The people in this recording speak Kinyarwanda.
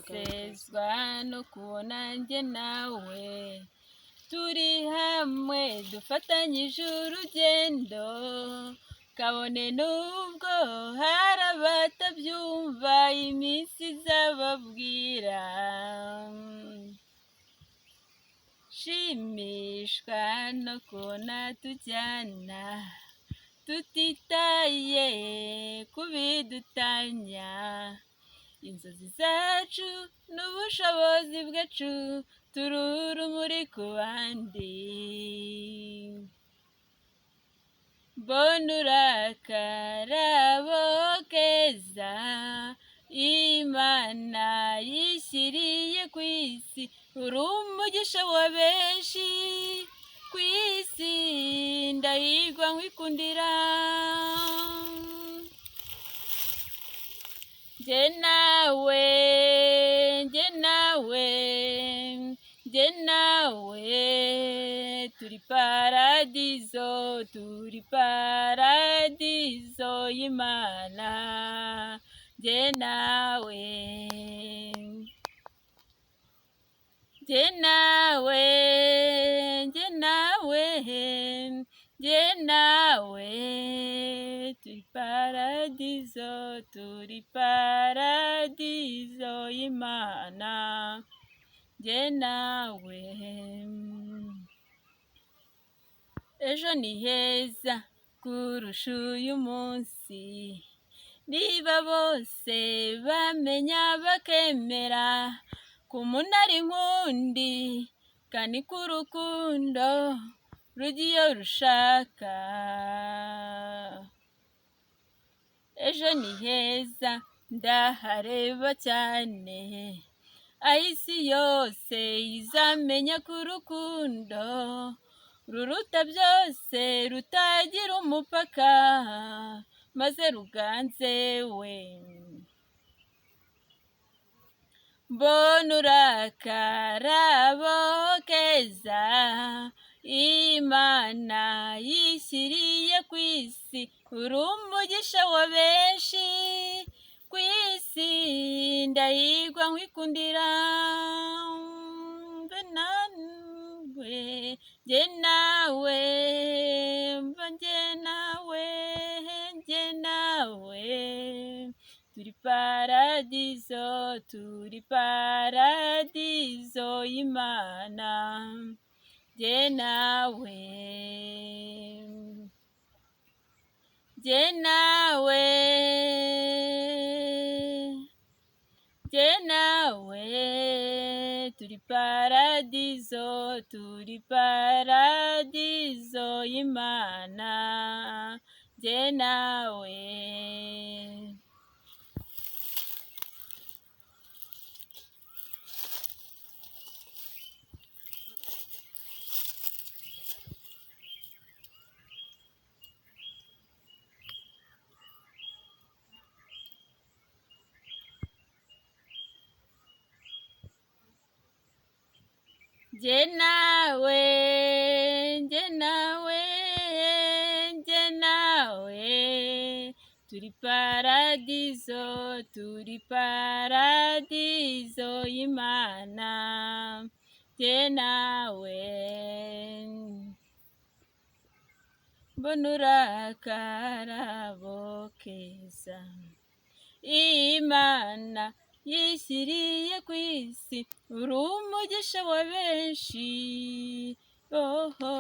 Sezwa no kubona njye nawe turi hamwe dufatanyije urugendo, kabone nubwo hari abatabyumva iminsi izababwira. Shimishwa no kubona tujyana tutitaye kubidutanya, inzozi zacu n'ubushobozi bwacu turi urumuri ku bandi. Mbona urakarabo keza Imana yishyiriye ku isi, uri umugisha wa benshi ku isi, ndahirwa nkwikundira. Njye nawe, njye nawe, njye nawe turi paradizo, turi paradizo y'Imana. Njye nawe, njye nawe, njye nawe, njye nawe turi paradizo, turi paradizo y'Imana. Njye nawe. Ejo ni heza kurusha uyu munsi, niba bose bamenya bakemera ko umuntu ari nk'undi, kandi ko urukundo rujya iyo rushaka. Ejo ni heza ndahareba cyane, aho isi yose izamenya ko urukundo ruruta byose, rutagira umupaka, maze ruganze we. Mbona urakarabo keza Imana yishyiriye ku isi, uri umugisha wa benshi ku isi, ndahirwa nkwikundira. Mbe nawe, njye nawe, mba njye nawe, njye nawe turi paradizo, turi paradizo y'Imana. Njye nawe, njye nawe, njye nawe turi paradizo, turi paradizo y'Imana. Njye nawe. Njye nawe, njye nawe, njye nawe turi paradizo, turi paradizo y'Imana. Njye nawe. Mbona urakarabo keza Imana yishyiriye ku isi, uri umugisha wa benshi. Oh, oh.